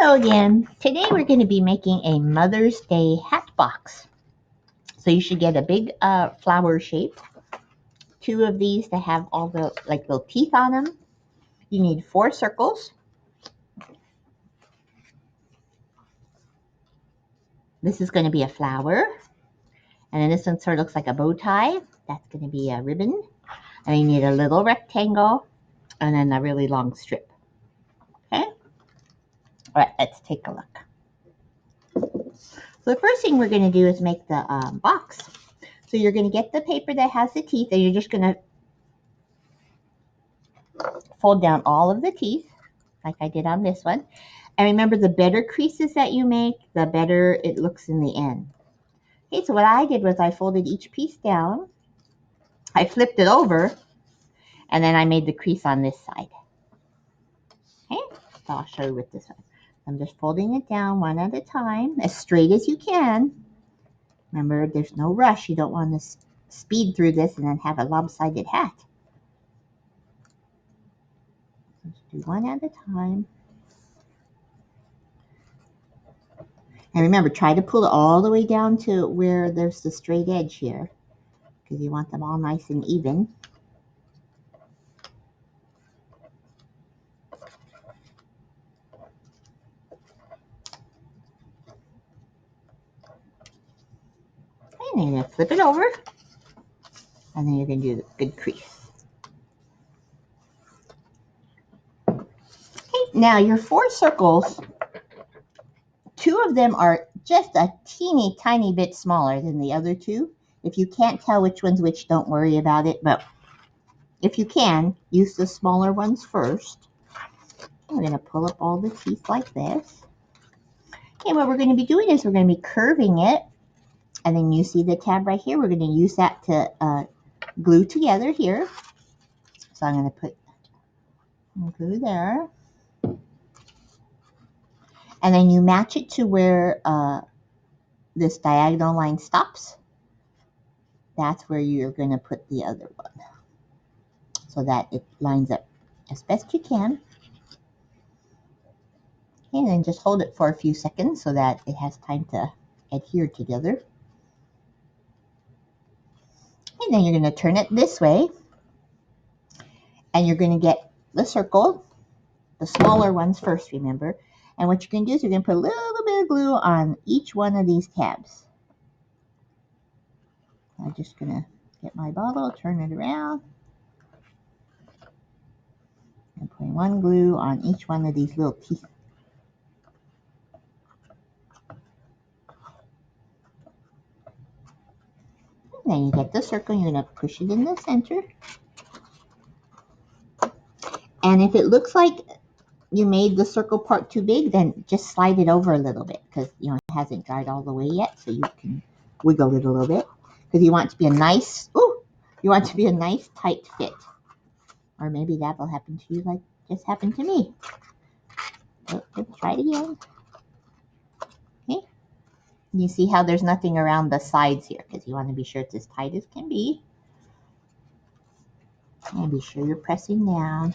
Hello again. Today we're going to be making a Mother's Day hat box. So you should get a big flower shape. 2 of these to have all the little teeth on them. You need 4 circles. This is going to be a flower. And then this one sort of looks like a bow tie. That's going to be a ribbon. And you need a little rectangle and then a really long strip. Okay? All right, let's take a look. So the first thing we're going to do is make the box. So you're going to get the paper that has the teeth and you're just going to fold down all of the teeth like I did on this one. And remember, the better creases that you make, the better it looks in the end. Okay, so what I did was I folded each piece down, I flipped it over, and then I made the crease on this side. Okay, so I'll show you with this one. I'm just folding it down one at a time, as straight as you can. Remember, there's no rush. You don't want to speed through this and then have a lopsided hat. Just do one at a time. And remember, try to pull it all the way down to where there's the straight edge here, because you want them all nice and even. And then you're going to flip it over, and then you're going to do the good crease. Okay, now your 4 circles, 2 of them are just a teeny tiny bit smaller than the other 2. If you can't tell which one's which, don't worry about it, but if you can, use the smaller ones first. We're going to pull up all the teeth like this. Okay, what we're going to be doing is we're going to be curving it, and then you see the tab right here. We're going to use that to glue together here. So I'm going to put glue there. And then you match it to where this diagonal line stops. That's where you're going to put the other one, so that it lines up as best you can. And then just hold it for a few seconds so that it has time to adhere together. And then you're going to turn it this way, and you're going to get the circle, the smaller ones first, remember. And what you're going to do is you're going to put a little bit of glue on each one of these tabs. I'm just going to get my bottle, turn it around, and put one glue on each one of these little teeth. And then you get the circle, you're going to push it in the center. And if it looks like you made the circle part too big, then just slide it over a little bit, because it hasn't dried all the way yet, so you can wiggle it a little bit, because you want it to be a nice, tight fit. Or maybe that will happen to you like just happened to me. So let's try it again. Okay. You see how there's nothing around the sides here, because you want to be sure it's as tight as can be. And be sure you're pressing down.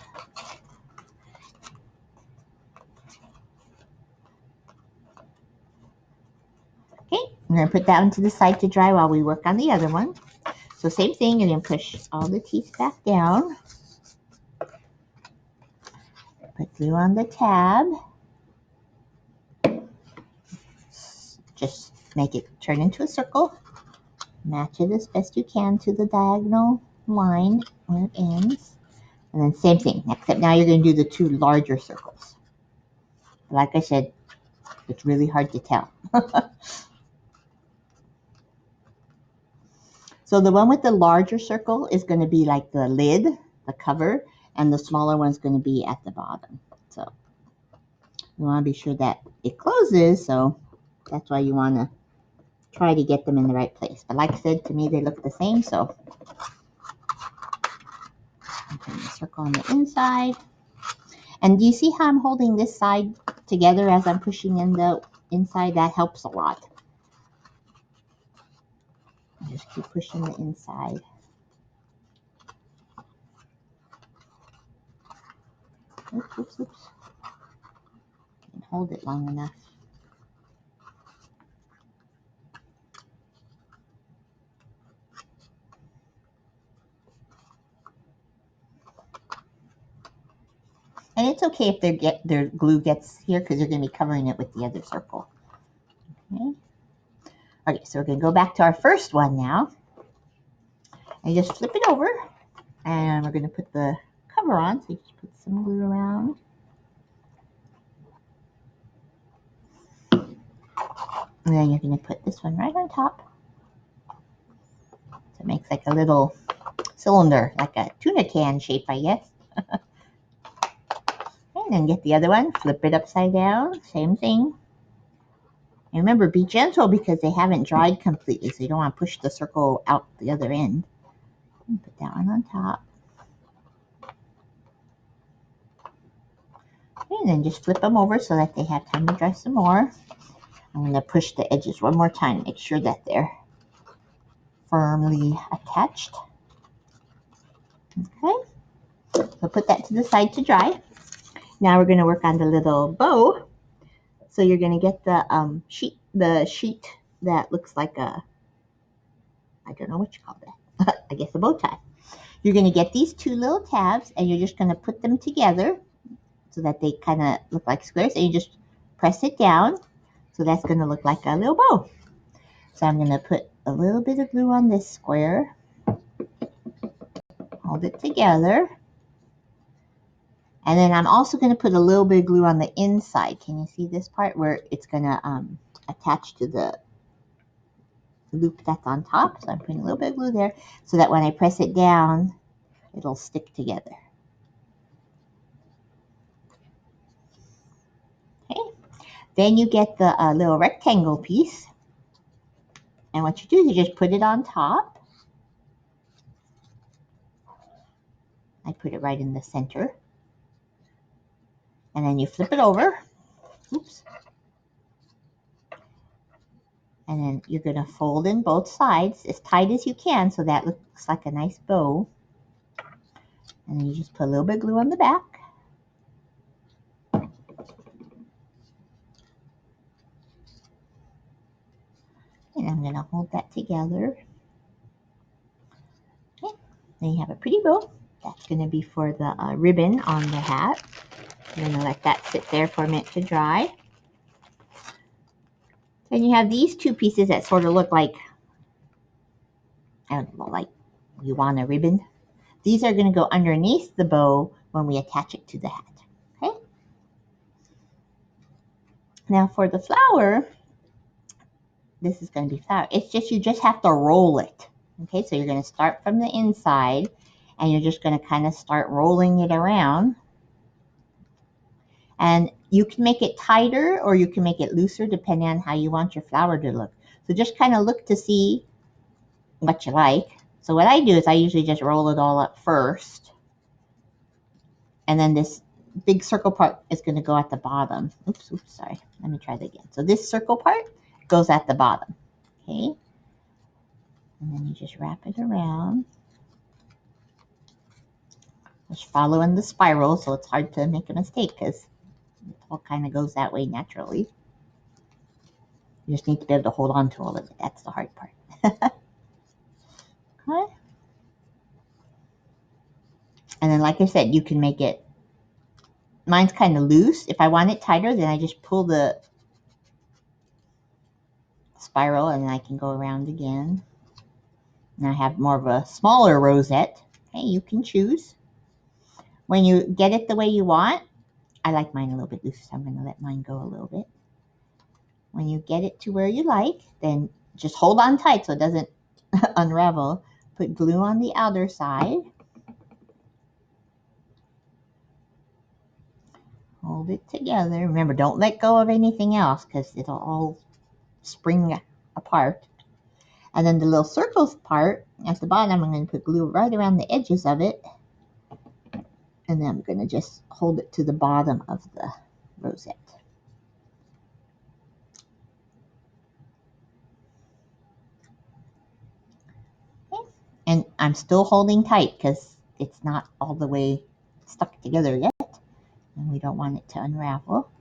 Okay, I'm going to put that one to the side to dry while we work on the other one. So same thing, you're going to push all the teeth back down. Put glue on the tab. Just make it turn into a circle. Match it as best you can to the diagonal line where it ends. And then same thing, except now you're going to do the 2 larger circles. Like I said, it's really hard to tell. So the one with the larger circle is going to be like the lid, the cover, and the smaller one is going to be at the bottom. So you want to be sure that it closes, so that's why you want to try to get them in the right place. But like I said, to me they look the same, so I'm putting a circle on the inside. And do you see how I'm holding this side together as I'm pushing in the inside? That helps a lot. Just keep pushing the inside. Oops. hold it long enough. And it's okay if their glue gets here because you're going to be covering it with the other circle. Okay. Okay, so we're going to go back to our first one now. And just flip it over. And we're going to put the cover on. So you just put some glue around. And then you're going to put this one right on top. So it makes like a little cylinder, like a tuna can shape, I guess. And then get the other one, flip it upside down, same thing. And remember, be gentle because they haven't dried completely, so you don't want to push the circle out the other end. And put that one on top. And then just flip them over so that they have time to dry some more. I'm going to push the edges one more time, make sure that they're firmly attached. Okay, so put that to the side to dry. Now we're going to work on the little bow. So you're going to get the sheet that looks like a, I don't know what you call that, I guess a bow tie. You're going to get these two little tabs and you're just going to put them together so that they kind of look like squares, and you just press it down. So that's going to look like a little bow. So I'm going to put a little bit of glue on this square, hold it together. And then I'm also going to put a little bit of glue on the inside. Can you see this part where it's going to attach to the loop that's on top? So I'm putting a little bit of glue there so that when I press it down, it'll stick together. Okay. Then you get the little rectangle piece. And what you do is you just put it on top. I put it right in the center. And then you flip it over. Oops. And then you're going to fold in both sides as tight as you can so that looks like a nice bow. And then you just put a little bit of glue on the back. And I'm going to hold that together. Okay. Then you have a pretty bow. That's going to be for the ribbon on the hat. I'm going to let that sit there for a minute to dry. Then you have these two pieces that sort of look like, I don't know, like you want a ribbon. These are going to go underneath the bow when we attach it to the hat. Okay. Now for the flower, this is going to be flower. It's just, you just have to roll it. Okay, so you're going to start from the inside and you're just going to kind of start rolling it around. And you can make it tighter or you can make it looser depending on how you want your flower to look. So just kind of look to see what you like. So what I do is I usually just roll it all up first. And then this big circle part is going to go at the bottom. Oops, sorry. Let me try that again. So this circle part goes at the bottom. Okay. And then you just wrap it around. Just following the spiral, so it's hard to make a mistake because it all kind of goes that way naturally. You just need to be able to hold on to all of it. That's the hard part. Okay. And then, like I said, you can make it, mine's kind of loose. If I want it tighter, then I just pull the spiral and then I can go around again. And I have more of a smaller rosette. Okay, you can choose. When you get it the way you want, I like mine a little bit loose, so I'm going to let mine go a little bit. When you get it to where you like, then just hold on tight so it doesn't unravel. Put glue on the outer side. Hold it together. Remember, don't let go of anything else because it'll all spring apart. And then the little circles part at the bottom, I'm going to put glue right around the edges of it. And then I'm going to just hold it to the bottom of the rosette. Okay. And I'm still holding tight because it's not all the way stuck together yet. And we don't want it to unravel.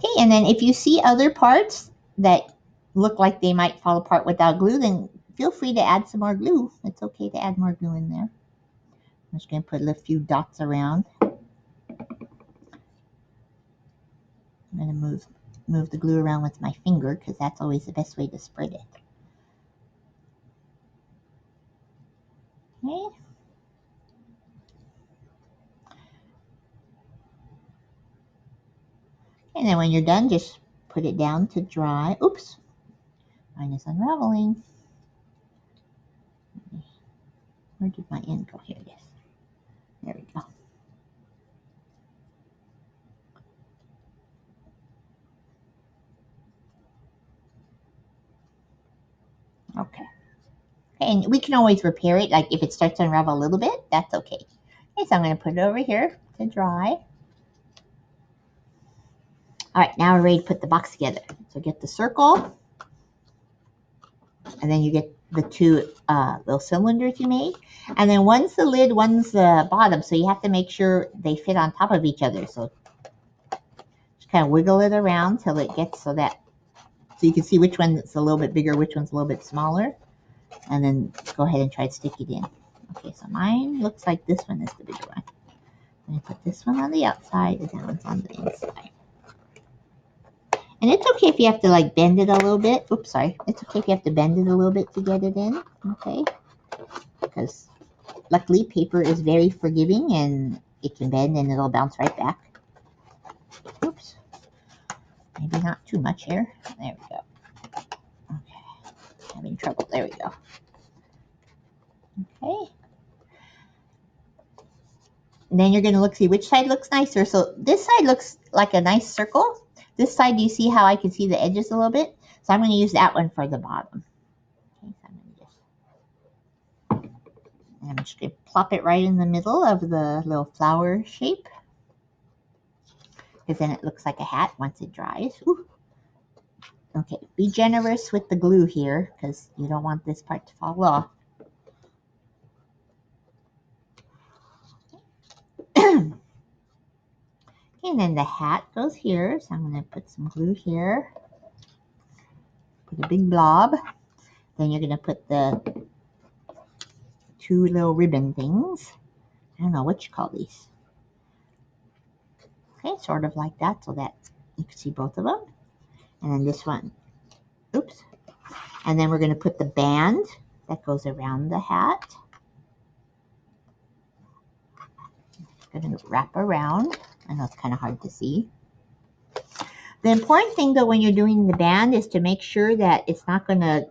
Okay, and then if you see other parts that look like they might fall apart without glue, then feel free to add some more glue. It's okay to add more glue in there. I'm just going to put a few dots around. I'm going to move the glue around with my finger because that's always the best way to spread it. Okay. And then when you're done, just put it down to dry. Oops, mine is unraveling. Where did my end go? Here it is. There we go. Okay. And we can always repair it. Like if it starts to unravel a little bit, that's okay. Okay, so I'm going to put it over here to dry. All right, now we're ready to put the box together. So get the circle, and then you get the two little cylinders you made. And then one's the lid, one's the bottom. So you have to make sure they fit on top of each other. So just kind of wiggle it around till it gets so you can see which one's a little bit bigger, which one's a little bit smaller. And then go ahead and try to stick it in. Okay, so mine looks like this one is the bigger one. I'm going to put this one on the outside and that one's on the inside. And it's okay if you have to like bend it a little bit. Oops, sorry. It's okay if you have to bend it a little bit to get it in. Okay. Because luckily paper is very forgiving and it can bend and it'll bounce right back. Oops. Maybe not too much here. There we go. Okay. Having trouble. There we go. Okay. And then you're going to see which side looks nicer. So this side looks like a nice circle. This side, do you see how I can see the edges a little bit? So I'm going to use that one for the bottom. Okay, so I'm just going to plop it right in the middle of the little flower shape. Because then it looks like a hat once it dries. Ooh. Okay, be generous with the glue here because you don't want this part to fall off. Okay, and then the hat goes here. So I'm going to put some glue here. Put a big blob. Then you're going to put the two little ribbon things. I don't know what you call these. Okay, sort of like that so that you can see both of them. And then this one. Oops. And then we're going to put the band that goes around the hat. It's going to wrap around. I know it's kind of hard to see. The important thing though when you're doing the band is to make sure that it's not going to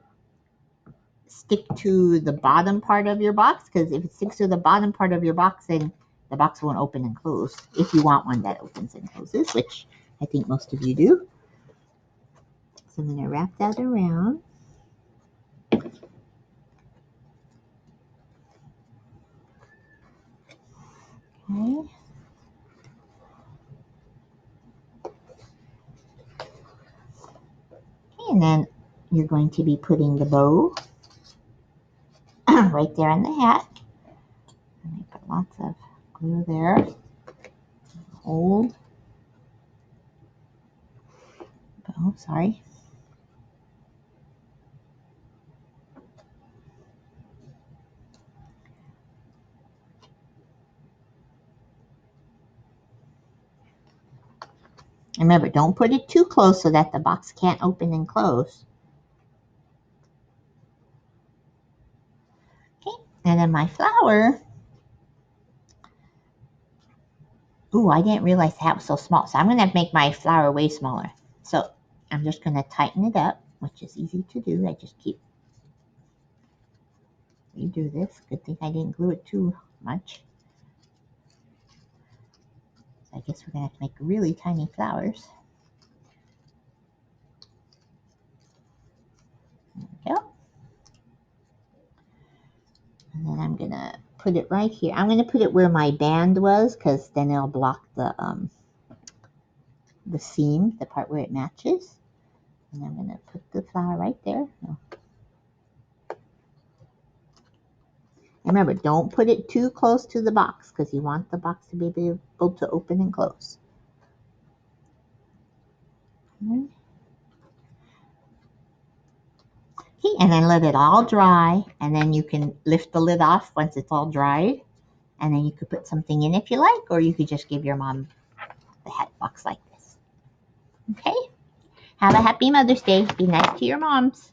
stick to the bottom part of your box, because if it sticks to the bottom part of your box, then the box won't open and close if you want one that opens and closes, which I think most of you do. So I'm going to wrap that around. Okay. And then you're going to be putting the bow right there on the hat. Let me put lots of glue there. Hold. Oh, sorry. Remember, don't put it too close so that the box can't open and close. Okay, and then my flower. Ooh, I didn't realize the hat was so small. So I'm going to make my flower way smaller. So I'm just going to tighten it up, which is easy to do. I just redo this. Good thing I didn't glue it too much. So I guess we're going to have to make really tiny flowers. There we go. And then I'm going to put it right here. I'm going to put it where my band was because then it'll block the seam, the part where it matches. And I'm going to put the flower right there. No. Remember, don't put it too close to the box because you want the box to be able to open and close. Okay, and then let it all dry, and then you can lift the lid off once it's all dried, and then you could put something in if you like, or you could just give your mom the hat box like this. Okay? Have a happy Mother's Day. Be nice to your moms.